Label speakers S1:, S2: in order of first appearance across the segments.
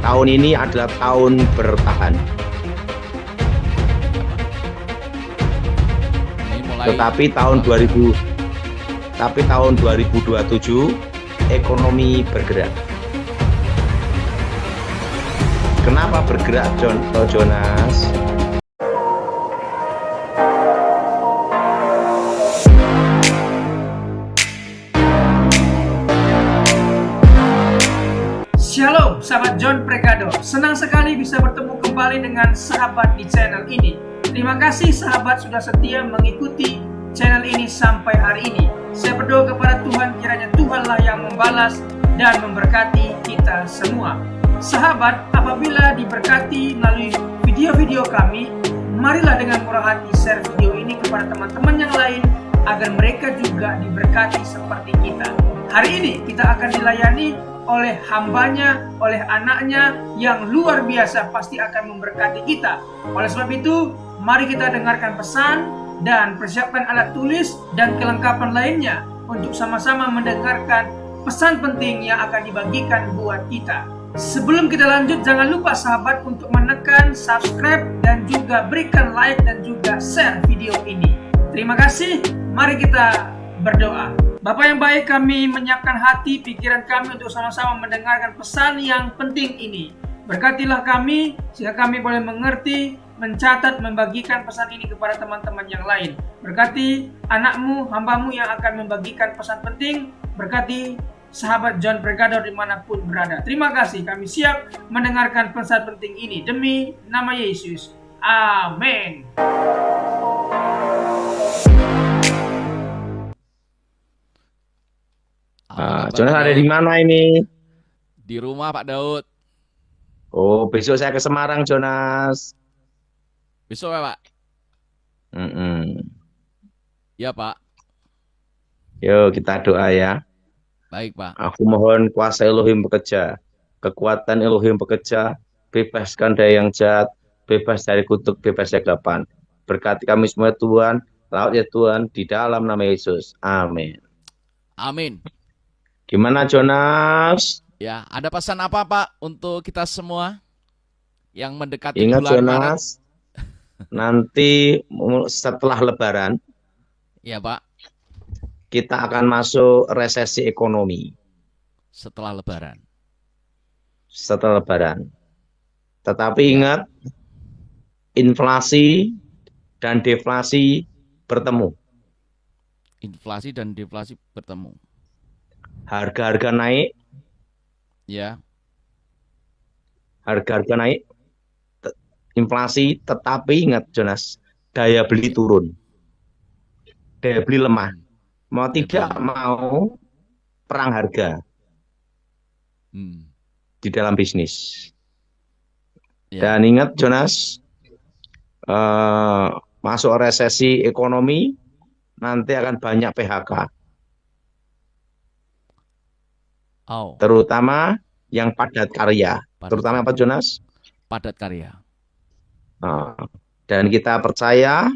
S1: Tahun ini adalah tahun bertahan.
S2: Ini mulai
S1: Tetapi tahun 2027 ekonomi bergerak. Kenapa bergerak, Jonas?
S3: Shalom sahabat John Pregado, senang sekali bisa bertemu kembali dengan sahabat di channel ini. Terima kasih sahabat sudah setia mengikuti channel ini sampai hari ini. Saya berdoa kepada Tuhan, kiranya Tuhanlah yang membalas dan memberkati kita semua. Sahabat, apabila diberkati melalui video-video kami, marilah dengan murah hati share video ini kepada teman-teman yang lain agar mereka juga diberkati seperti kita. Hari ini kita akan dilayani oleh hambanya, oleh anaknya yang luar biasa, pasti akan memberkati kita. Oleh sebab itu, mari kita dengarkan pesan dan persiapkan alat tulis dan kelengkapan lainnya untuk sama-sama mendengarkan pesan penting yang akan dibagikan buat kita. Sebelum kita lanjut, jangan lupa sahabat untuk menekan subscribe dan juga berikan like dan juga share video ini. Terima kasih, mari kita berdoa. Bapak yang baik, kami menyiapkan hati, pikiran kami untuk sama-sama mendengarkan pesan yang penting ini. Berkatilah kami, sehingga kami boleh mengerti, mencatat, membagikan pesan ini kepada teman-teman yang lain. Berkati anakmu, hambamu yang akan membagikan pesan penting. Berkati sahabat John Pregado dimanapun berada. Terima kasih, kami siap mendengarkan pesan penting ini. Demi nama Yesus. Amin.
S1: Jonas ada di mana ini?
S2: di rumah Pak Daud.
S1: Oh, besok saya ke Semarang, Jonas.
S2: Besok ya Pak? Ya Pak.
S1: Yuk kita doa ya.
S2: Baik Pak.
S1: Aku mohon kuasa Elohim bekerja, kekuatan Elohim bekerja, bebaskan dari yang jahat, bebas dari kutuk, bebas dari kegelapan. Berkati kami semua Tuhan, laut ya Tuhan, di dalam nama Yesus. Amin.
S2: Amin.
S1: Gimana Jonas?
S2: Ya, ada pesan apa Pak untuk kita semua yang mendekati
S1: Ingat
S2: bulan Maret?
S1: Jonas, nanti setelah Lebaran,
S2: Ya Pak,
S1: kita akan masuk resesi ekonomi
S2: setelah Lebaran.
S1: setelah Lebaran. Tetapi ingat, inflasi dan deflasi bertemu.
S2: Inflasi dan deflasi bertemu.
S1: Harga-harga naik,
S2: Ya,
S1: harga-harga naik, inflasi, tetapi ingat Jonas, daya beli turun. Daya beli lemah. Mau
S2: Daya
S1: tidak
S2: beli.
S1: mau perang harga di dalam bisnis.
S2: Ya.
S1: Dan ingat Jonas, masuk resesi ekonomi, nanti akan banyak PHK.
S2: Oh,
S1: Terutama yang padat karya.
S2: Padat
S1: Terutama apa
S2: karya.
S1: Jonas?
S2: Padat karya.
S1: Dan kita percaya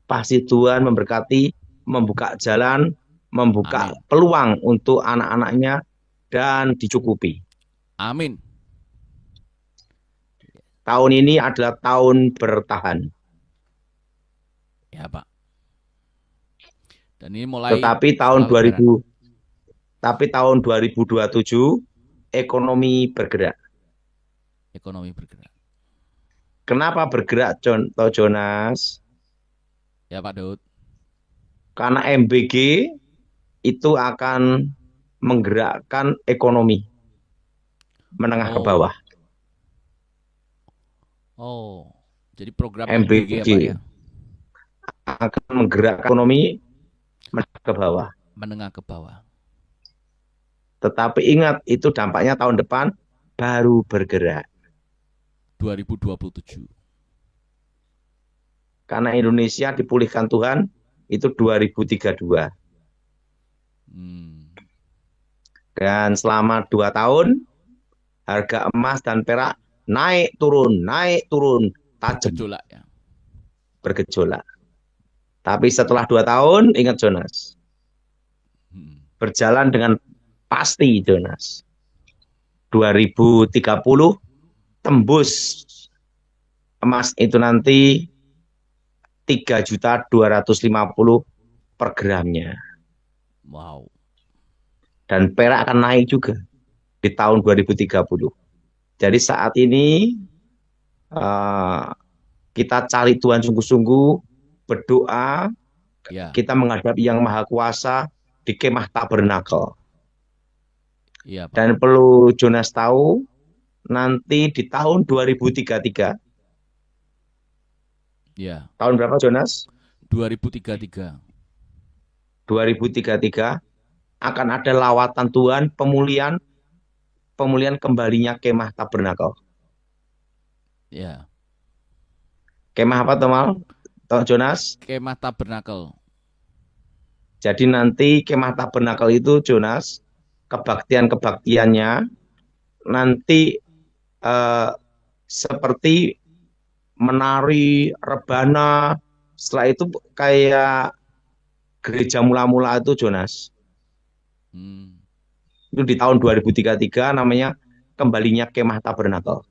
S1: pasti Tuhan memberkati, membuka jalan, membuka
S2: Amin.
S1: peluang untuk anak-anaknya dan dicukupi.
S2: Amin.
S1: Tahun ini adalah tahun bertahan.
S2: Ya Pak. Dan ini mulai
S1: Tetapi tahun 2027 ekonomi bergerak.
S2: ekonomi bergerak.
S1: Kenapa bergerak, Jonas?
S2: Ya Pak Daud.
S1: Karena MBG itu akan menggerakkan ekonomi menengah ke bawah.
S2: Oh, jadi program
S1: MBG
S2: MBG ya Pak ya?
S1: akan menggerakkan ekonomi menengah ke bawah.
S2: Menengah ke bawah.
S1: Tetapi ingat, itu dampaknya tahun depan baru bergerak.
S2: 2027.
S1: Karena Indonesia dipulihkan Tuhan, itu 2032. Dan selama 2 tahun, harga emas dan perak naik turun, tajam.
S2: Bergejolak ya.
S1: Bergejolak. Tapi setelah 2 tahun, ingat Jonas, berjalan dengan pasti Jonas. 2030 tembus emas itu nanti 3.250.000 per gramnya.
S2: Wow.
S1: Dan perak akan naik juga di tahun 2030. Jadi saat ini kita cari Tuhan sungguh-sungguh, berdoa,
S2: Ya.
S1: kita menghadap Yang Maha Kuasa di kemah tabernakel.
S2: Iya, Pak.
S1: Dan perlu Jonas tahu, nanti di tahun 2033.
S2: Ya.
S1: Tahun berapa Jonas?
S2: 2033.
S1: 2033 akan ada lawatan Tuhan, pemulihan kembalinya kemah tabernakel.
S2: Ya.
S1: Kemah apa teman? Jonas?
S2: Kemah tabernakel.
S1: Jadi nanti kemah tabernakel itu Jonas, kebaktiannya nanti seperti menari, rebana, setelah itu kayak gereja mula-mula itu Jonas. Itu di tahun 2033 namanya kembalinya kemah tabernakel.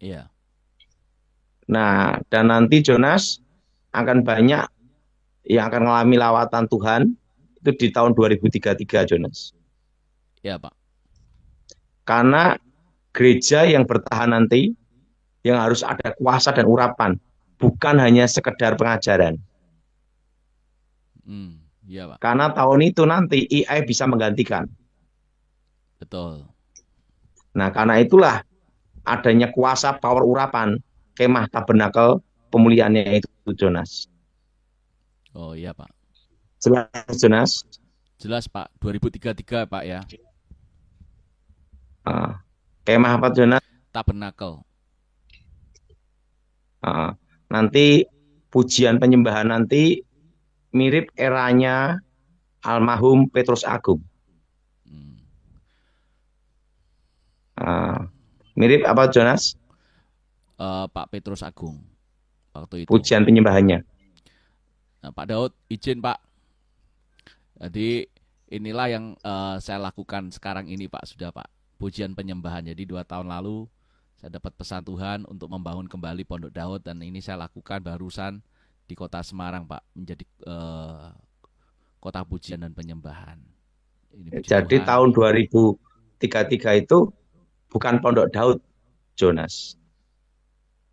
S2: Iya.
S1: Nah, dan nanti Jonas akan banyak yang akan mengalami lawatan Tuhan itu di tahun 2033 Jonas.
S2: Iya, Pak.
S1: Karena gereja yang bertahan nanti yang harus ada kuasa dan urapan, bukan hanya sekedar pengajaran.
S2: Iya, Pak.
S1: Karena tahun itu nanti AI bisa menggantikan.
S2: Betul.
S1: Nah, karena itulah adanya kuasa power urapan kemah tabernakel pemulihannya itu Jonas.
S2: Oh iya, Pak.
S1: Jelas Jonas?
S2: Jelas, Pak. 2033, Pak ya.
S1: Kemah apa Jonas?
S2: Tabernakel.
S1: Nanti pujian penyembahan nanti mirip eranya almarhum Petrus Agung. Mirip apa Jonas?
S2: Pak Petrus Agung waktu itu.
S1: Pujian penyembahannya.
S2: Nah, Pak Daud, izin Pak. Jadi inilah yang saya lakukan sekarang ini Pak, sudah Pak. Pujian penyembahan. Jadi 2 tahun lalu saya dapat pesan Tuhan untuk membangun kembali Pondok Daud, dan ini saya lakukan barusan di kota Semarang Pak, menjadi kota pujian dan penyembahan. Ini
S1: jadi
S2: Tuhan.
S1: Tahun 2033 itu bukan Pondok Daud Jonas.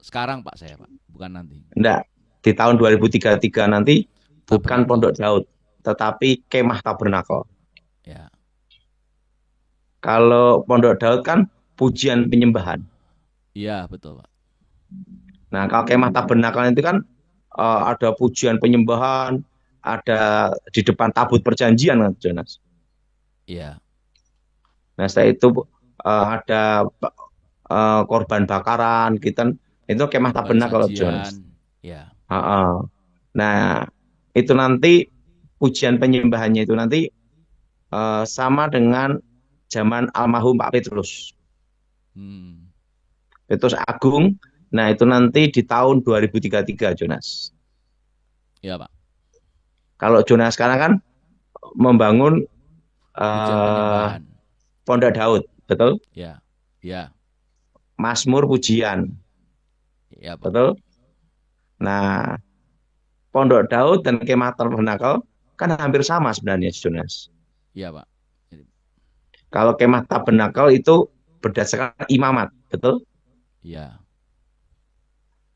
S2: Sekarang Pak saya Pak, bukan nanti.
S1: Enggak, di tahun 2033 nanti bukan Pondok Daud, tetapi kemah tabernakel.
S2: Ya.
S1: Kalau Pondok Daud kan pujian penyembahan.
S2: Iya, betul Pak.
S1: Nah, kalau kemah tabernakel itu kan ada pujian penyembahan, ada di depan tabut perjanjian kan Jonas.
S2: Iya.
S1: Nah, setelah itu ada korban bakaran, kita itu kemah tabernakel Jonas.
S2: Ya.
S1: Nah, itu nanti pujian penyembahannya itu nanti sama dengan zaman almarhum Pak Petrus. Petrus Agung. Nah, itu nanti di tahun 2033 Jonas.
S2: Iya, Pak.
S1: Kalau Jonas sekarang kan membangun Pondok Daud, betul?
S2: Ya. Ya.
S1: Mazmur pujian.
S2: Ya, Pak.
S1: Betul? Nah, Pondok Daud dan kemah tabernakel kan hampir sama sebenarnya Jonas.
S2: Iya, Pak.
S1: Kalau kemah tabernakel itu berdasarkan imamat, betul?
S2: Iya.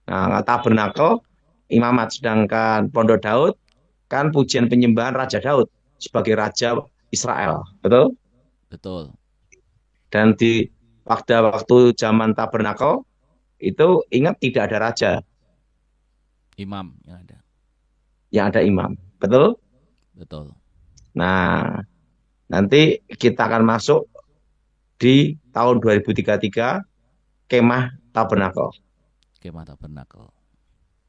S1: Nah, tabernakel imamat, sedangkan Pondok Daud kan pujian penyembahan Raja Daud sebagai Raja Israel, betul?
S2: Betul.
S1: Dan di waktu zaman tabernakel itu ingat tidak ada raja.
S2: Imam yang ada.
S1: Yang ada imam, betul?
S2: Betul.
S1: Nah, nanti kita akan masuk di tahun 2033 kemah tabernakel.
S2: Kemah tabernakel.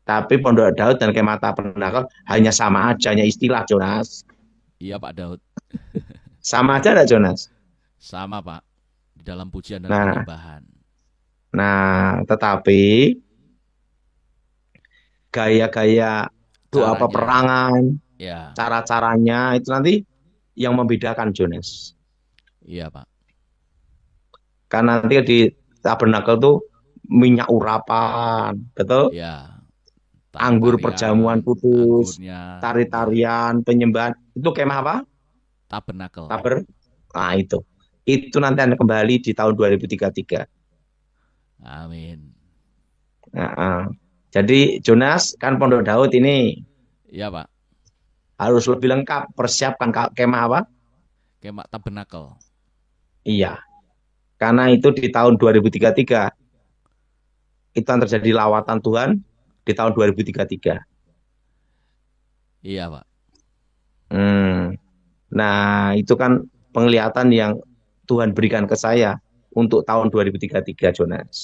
S1: Tapi Pondok Daud dan kemah tabernakel hanya sama aja, hanya istilah Jonas.
S2: Iya Pak Daud.
S1: Sama aja ada Jonas?
S2: Sama Pak. Di dalam pujian dan penyembahan.
S1: Nah, tetapi gaya-gaya doa peperangan,
S2: ya,
S1: cara-caranya itu nanti yang membedakan Jonas.
S2: Iya Pak.
S1: Karena nanti di Tabernakel tuh minyak urapan, betul?
S2: Ya,
S1: Anggur perjamuan
S2: tari-tarian,
S1: kudus,
S2: anggurnya, ya,
S1: tari-tarian, penyembahan. Itu kemah apa?
S2: tabernakel.
S1: Taber. Nah, itu. Itu nanti akan kembali di tahun 2033.
S2: Amin.
S1: Nah, jadi Jonas kan Pondok Daud ini
S2: Ya, Pak.
S1: harus lebih lengkap persiapkan kemah apa?
S2: Kemah tabernakel.
S1: Iya, karena itu di tahun 2033 itu akan terjadi lawatan Tuhan di tahun 2033.
S2: Iya, Pak.
S1: Hmm. Nah, itu kan penglihatan yang Tuhan berikan ke saya untuk tahun 2033, Jonas.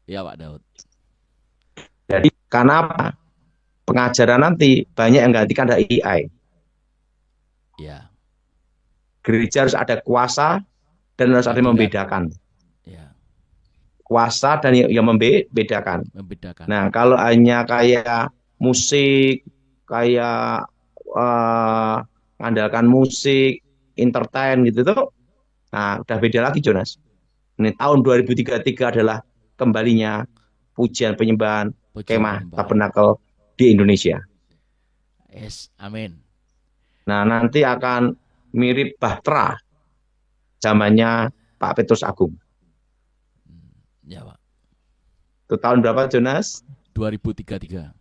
S2: Iya, Pak Daud.
S1: Jadi, karena apa? Pengajaran nanti banyak yang gantikan ada AI.
S2: Ya,
S1: Gereja harus ada kuasa dan harus ada yang
S2: hadirat.
S1: membedakan.
S2: Ya,
S1: Kuasa dan yang membedakan.
S2: membedakan.
S1: Nah, kalau hanya kayak musik, kayak mengandalkan musik, entertain gitu tuh, nah udah beda lagi Jonas. Ini tahun 2033 adalah kembalinya pujian penyembahan
S2: Pujian
S1: kemah
S2: penyembahan.
S1: tabernakel di Indonesia.
S2: Yes, amin.
S1: Nah, nanti akan mirip Bahtera zamannya Pak Petrus Agung.
S2: Ya, Pak.
S1: Itu tahun berapa Jonas?
S2: 2033.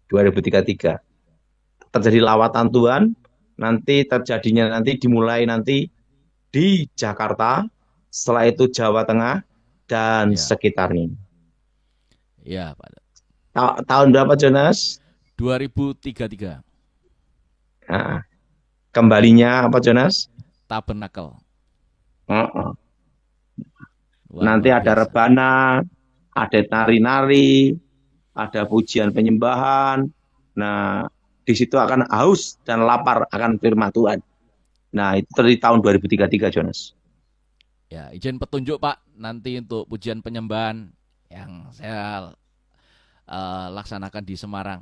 S1: 2033. Terjadi lawatan Tuhan, nanti terjadinya nanti dimulai nanti di Jakarta, setelah itu Jawa Tengah dan
S2: Ya,
S1: sekitarnya.
S2: ya, Pak.
S1: Tahun berapa Jonas?
S2: 2033.
S1: Nah, kembalinya apa Jonas?
S2: Tabernakel.
S1: Uh-uh.
S2: Wah,
S1: Nanti
S2: luar
S1: ada
S2: biasa.
S1: rebana, ada
S2: Ya,
S1: nari-nari, ada pujian penyembahan. Nah, di situ akan haus dan lapar akan firman Tuhan. Nah, itu dari tahun 2033 Jonas.
S2: ya, izin petunjuk Pak nanti untuk pujian penyembahan yang saya laksanakan di Semarang.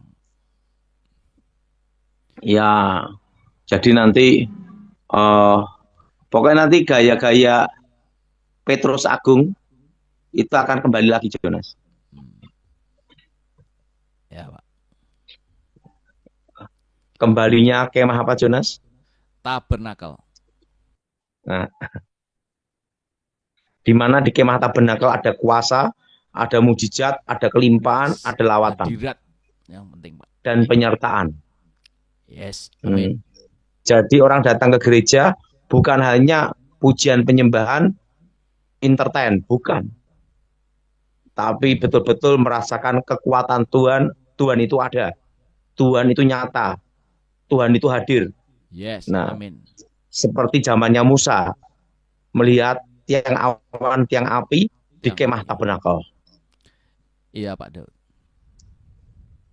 S1: Ya, jadi nanti eh pokoknya nanti gaya-gaya Petrus Agung itu akan kembali lagi Jonas.
S2: Hmm, ya, Pak.
S1: Kembalinya kemah apa Jonas?
S2: Tabernakel.
S1: Nah, di mana di kemah tabernakel ada kuasa, ada mujizat, ada kelimpahan,
S2: Yes.
S1: ada lawatan
S2: Hadirat yang penting Pak.
S1: dan penyertaan.
S2: Yes, amin.
S1: Jadi orang datang ke gereja bukan hanya pujian penyembahan, entertain, bukan. Tapi betul-betul merasakan kekuatan Tuhan. Tuhan itu ada. Tuhan itu nyata. Tuhan itu hadir.
S2: Yes,
S1: Nah,
S2: amin.
S1: seperti zamannya Musa melihat tiang awan, tiang api di
S2: Yang
S1: kemah
S2: api.
S1: tabernakel.
S2: Iya Pak Daud.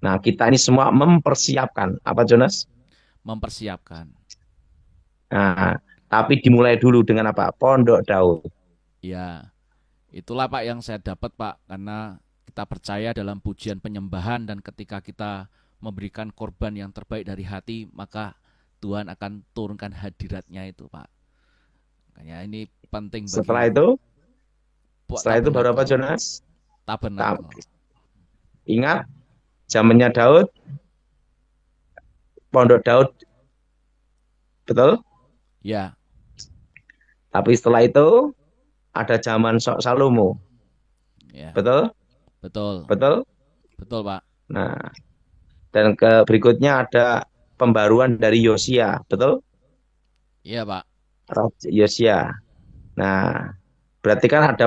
S1: Nah, kita ini semua mempersiapkan apa Jonas?
S2: Mempersiapkan.
S1: Nah, tapi dimulai dulu dengan apa? Pondok Daud.
S2: Ya, itulah Pak yang saya dapat Pak, karena kita percaya dalam pujian penyembahan dan ketika kita memberikan korban yang terbaik dari hati, maka Tuhan akan turunkan hadiratnya itu Pak. Makanya ini penting bagi
S1: Setelah itu baru apa
S2: tabernakel.
S1: Jonas?
S2: Tabernakel.
S1: Ingat zamannya Daud, Pondok Daud, betul?
S2: Ya,
S1: Tapi setelah itu ada zaman Salomo,
S2: ya,
S1: betul?
S2: betul,
S1: Betul?
S2: betul Pak.
S1: Nah, dan ke berikutnya ada pembaruan dari Yosia, betul?
S2: Iya Pak.
S1: Yosia. Nah, berarti kan ada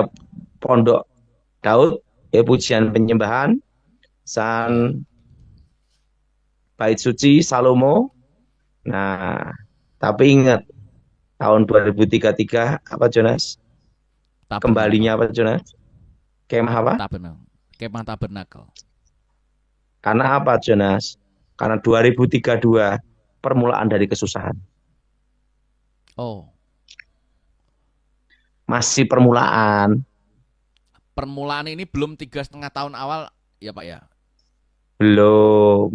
S1: Pondok Daud, ya pujian penyembahan,
S2: Ya,
S1: San Bait Suci Salomo. Nah, tapi ingat tahun 2033 apa Jonas?
S2: tabernakel.
S1: Kembalinya apa Jonas? Kemah apa?
S2: Tabernakel. Kemah tabernakel.
S1: Karena apa Jonas? Karena 2032 permulaan dari kesusahan.
S2: Oh,
S1: Masih permulaan,
S2: permulaan ini belum 3,5 tahun awal ya Pak ya.
S1: belum.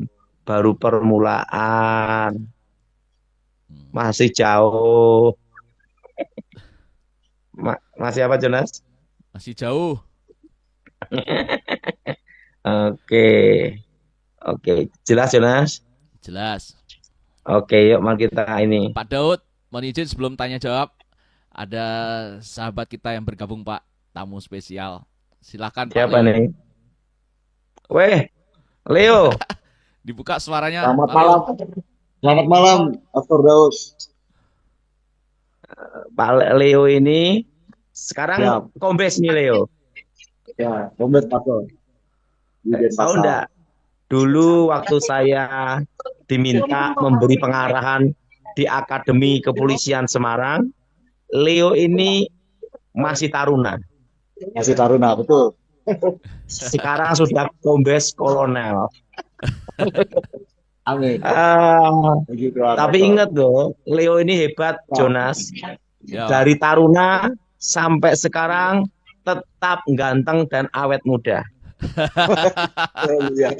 S1: Baru permulaan.
S2: Hmm.
S1: Masih jauh. Masih apa Jonas?
S2: Masih jauh.
S1: Oke. Oke, jelas Jonas.
S2: Jelas.
S1: Oke, yuk mari kita ini.
S2: Pak Daud, mohon izin sebelum tanya jawab, ada sahabat kita yang bergabung Pak, tamu spesial. Silakan Pak
S1: Siapa
S2: Leo.
S1: nih? Weh, Leo.
S2: Dibuka suaranya.
S4: Selamat
S2: Pak Leo.
S4: malam. Selamat malam, Pastor Daud.
S1: Pak Leo ini sekarang
S4: Ya.
S1: kombes nih Leo.
S4: Ya, Kombes Pastor. Di
S1: Tahu
S4: Denpasar.
S1: enggak? Dulu waktu saya diminta memberi pengarahan di Akademi Kepolisian Semarang, Leo ini masih taruna.
S4: Masih taruna, betul.
S1: Sekarang sudah kombes kolonel.
S4: Amin. Begitu,
S1: Tapi
S4: Pastor.
S1: ingat loh, Leo ini hebat, Jonas.
S2: Ya, Pak.
S1: Dari taruna sampai sekarang tetap ganteng dan awet muda.
S4: Ya.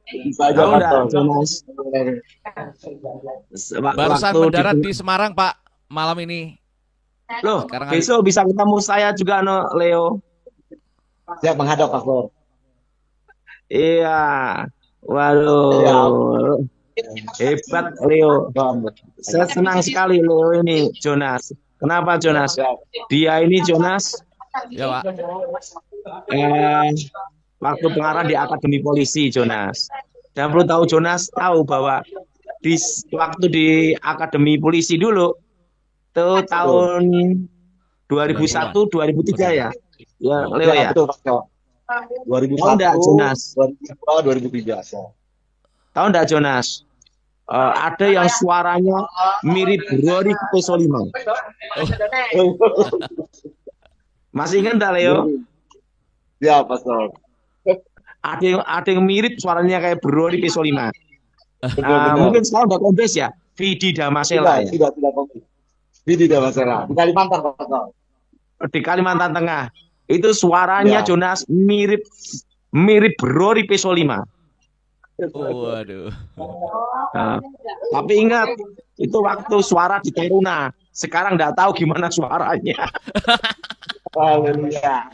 S4: Bisa aja,
S1: Tahu enggak,
S4: Pastor.
S1: Jonas?
S2: Barusan
S1: Waktu
S2: mendarat
S1: di-
S2: di Semarang Pak malam ini.
S1: Loh,
S2: Sekarang
S1: besok bisa ketemu saya juga, no, Leo.
S4: Siap menghadap, Pastor.
S1: Iya. Waduh. Hebat, Leo. Saya senang sekali, Leo ini, Jonas. Kenapa, Jonas? Dia ini, Jonas,
S2: Ya Pak.
S1: waktu pengarah di Akademi Polisi, Jonas. Dan perlu tahu, Jonas tahu bahwa waktu di Akademi Polisi dulu, tuh tahun 2001, 2003 ya? Ya, Leo ya?
S4: Betul, Pastor.
S1: Tahu enggak,
S4: 2001,
S1: Jonas?
S4: 2002, 2003.
S1: Tahu enggak, Jonas? Ada yang suaranya mirip Rory Pesolima. Masih ingat enggak, Leo?
S4: Ya, Pastor.
S1: Ada yang mirip suaranya kayak Rory Pesolima.
S4: Betul.
S1: Mungkin sekarang udah kombes ya, Vidi Damasela ya,
S4: Tidak Kombes. Ini tidak masalah. Di Kalimantan, Pastor.
S1: di Kalimantan Tengah. Itu suaranya,
S4: Ya.
S1: Jonas, mirip Rory Pesolima.
S2: Waduh.
S1: Tapi ingat, itu waktu suara di Taruna. Sekarang nggak tahu gimana suaranya.
S4: Haleluya.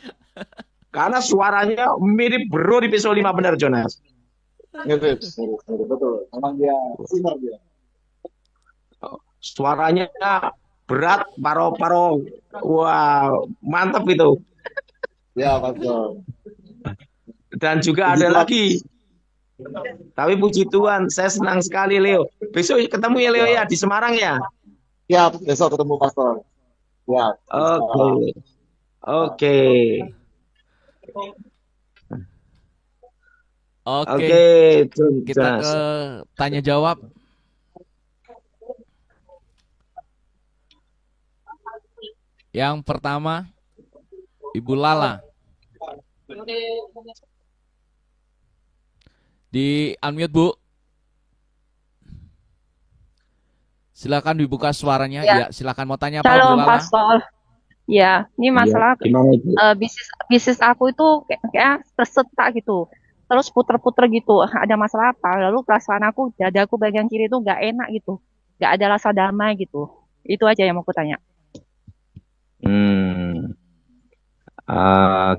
S1: Karena suaranya mirip Rory Pesolima, benar, Jonas.
S4: Betul. Memang dia sinar dia.
S1: Suaranya berat, paro-paro. Wah, mantap itu.
S4: Ya, Pastor.
S1: Dan juga ada lagi. Tapi puji Tuhan, saya senang sekali, Leo. Besok ketemu ya, Leo ya, di Semarang ya.
S4: Ya, besok ketemu Pastor. Ya.
S1: Oke. Oke.
S2: Oke.
S1: Oke,
S2: Kita
S1: Jonas.
S2: ke tanya jawab. Yang pertama, Ibu Lala. Di unmute, Bu. Silakan dibuka suaranya.
S5: Ya.
S2: Ya, silakan mau tanya apa, Bu
S5: Shalom,
S2: Lala?
S5: Pastor. Ya, ini masalah
S1: Gimana itu?
S5: bisnis aku itu kayak tersetak gitu. Terus puter-puter gitu. Ada masalah apa? Lalu perasaan aku, dadaku bagian kiri itu nggak enak gitu. Nggak ada rasa damai gitu. Itu aja yang mau aku tanya.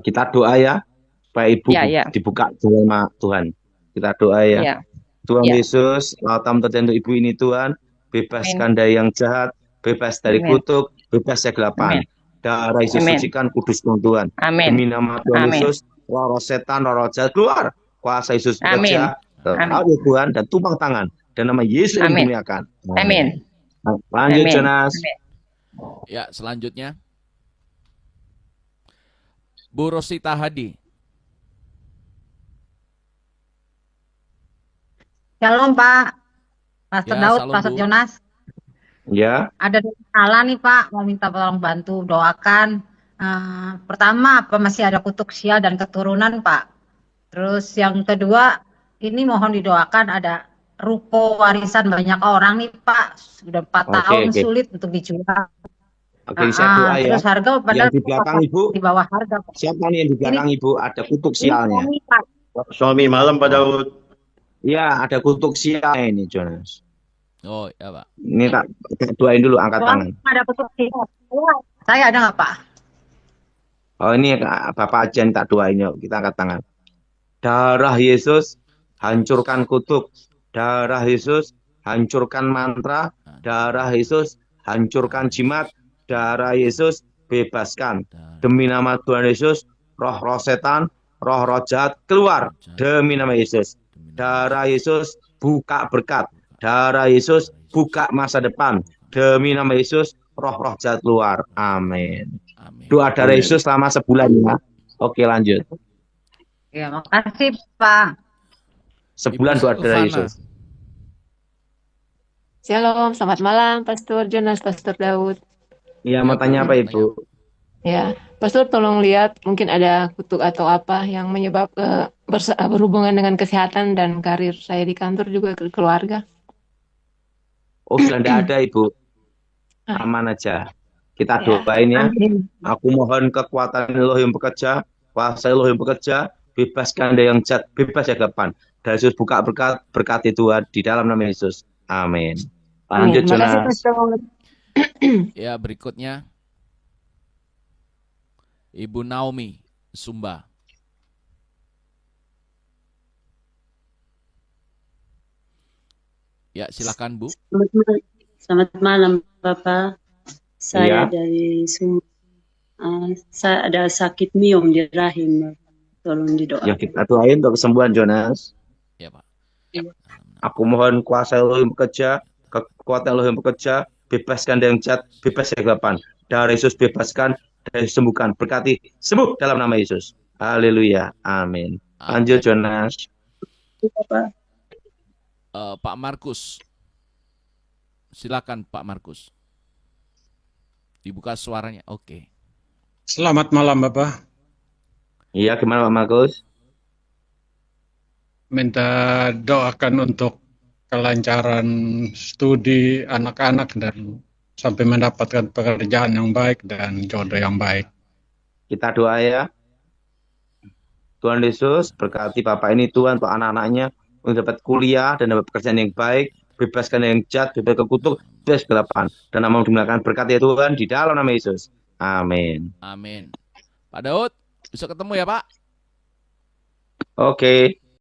S1: Kita doa ya, supaya Ibu
S5: Ya.
S1: dibuka jalan sama Tuhan. Kita doa ya.
S5: Ya.
S1: Tuhan
S5: Ya.
S1: Yesus, lautam tertentu Ibu ini Tuhan, bebaskan dari yang jahat, bebas dari
S5: Amin.
S1: kutuk, bebas dari kegelapan.
S5: Amin.
S1: Darah Yesus
S5: Amin.
S1: sucikan, kuduskan Tuhan.
S5: Amin.
S1: Demi nama Tuhan
S5: Amin.
S1: Yesus, roh setan, roh jahat keluar. Kuasa Yesus
S5: Amin.
S1: bekerja,
S5: Amin.
S1: tahu ya Tuhan, dan tumpang tangan. Dan nama Yesus yang
S5: Amin.
S1: dimuliakan.
S5: Amin.
S1: Lanjut,
S5: Amin.
S1: Jonas.
S5: Amin.
S2: Ya, selanjutnya. Bu Rosita Hadi.
S6: Shalom Pak, Pastor
S2: Ya,
S6: Daud,
S2: shalom,
S6: Pastor
S2: Bu.
S6: Jonas.
S1: Ya,
S6: Ada salah nih Pak, mau minta tolong bantu doakan. Pertama, apa masih ada kutuk sial dan keturunan Pak. Terus yang kedua, ini mohon didoakan ada ruko warisan banyak orang nih Pak. Sudah 4
S1: Oke,
S6: tahun
S1: oke.
S6: sulit untuk dijual.
S1: Oke, saya doa ya.
S6: Terus harga padahal
S1: Yang di belakang Ibu,
S6: di bawah harga Pak.
S1: siapa nih yang di belakang Ibu? Ada kutuk
S6: Ini
S1: sialnya.
S6: suami, Pak.
S7: Suami malam Pak Daud.
S1: Ya, ada kutuk sialnya ini, Jonas.
S2: Oh, ya, Pak.
S1: Ini tak doain dulu, angkat tangan.
S6: Suami ada kutuk sial. Saya ada nggak Pak?
S1: Oh ini Bapak aja yang tak doain yuk. Kita angkat tangan. Darah Yesus, hancurkan kutuk. Darah Yesus, hancurkan mantra. Darah Yesus, hancurkan jimat. Darah Yesus, bebaskan. Demi nama Tuhan Yesus, roh-roh setan, roh-roh jahat, keluar. Demi nama Yesus. Darah Yesus, buka berkat. Darah Yesus, buka masa depan. Demi nama Yesus, roh-roh jahat keluar. Amin.
S2: Amin.
S1: Doa darah Yesus selama sebulan ya. Oke lanjut.
S6: Ya, makasih Pak.
S1: Sebulan
S2: Ibu
S1: doa darah
S2: Silvana.
S1: Yesus.
S8: Shalom, selamat malam, Pastor Jonas, Pastor Daud.
S1: Iya,
S2: Ya,
S1: mau
S2: Bu,
S1: tanya apa
S2: tanya.
S1: Ibu?
S8: Ya, Pastor tolong lihat mungkin ada kutuk atau apa yang menyebab berhubungan dengan kesehatan dan karir saya di kantor juga ke keluarga.
S1: Oh, sudah tidak ada Ibu.
S8: Ah,
S1: Aman aja. Kita
S8: ya,
S1: doain ya.
S6: Amin.
S1: Aku mohon kekuatan Elohim bekerja, kuasa Elohim bekerja, bebaskan dari yang jahat, bebas ya kapan. Dan Yesus buka berkat, berkati Tuhan di dalam nama Yesus. Amin. Lanjut
S8: amin. Makasih
S1: Jonas.
S8: Pastor.
S2: Ya, berikutnya Ibu Naomi Sumba. Ya, silakan Bu.
S9: Selamat malam, Bapak. Saya
S1: Iya.
S9: dari saya ada sakit miom di rahim, Bapak. Tolong
S1: Ya
S9: didoakan.
S1: kita doain untuk kesembuhan Jonas.
S2: Ya, Pak.
S1: Aku mohon kuasa Elohim bekerja, kekuatan Elohim bekerja, bebaskan dari yang jahat, bebas dari kegelapan. Dari Yesus bebaskan, dari sembuhkan, berkati, sembuh dalam nama Yesus. Haleluya. Amin. Lanjut
S2: Amin.
S1: Jonas.
S9: Bapak.
S2: Pak Markus. Silakan Pak Markus. Dibuka suaranya. Oke.
S10: Selamat malam Bapak.
S1: Iya, gimana Pak Markus?
S10: Minta doakan untuk kelancaran studi anak-anak dan sampai mendapatkan pekerjaan yang baik dan jodoh yang baik.
S1: Kita doa ya. Tuhan Yesus berkati Bapak ini Tuhan untuk anak-anaknya untuk dapat kuliah dan dapat pekerjaan yang baik, bebaskan yang jahat, bebas kekutuk, bebas kegelapan. Dan mau dimulakan berkat ya Tuhan di dalam nama Yesus. Amin.
S2: Amin. Pak Daud, bisa ketemu ya Pak?
S1: Oke.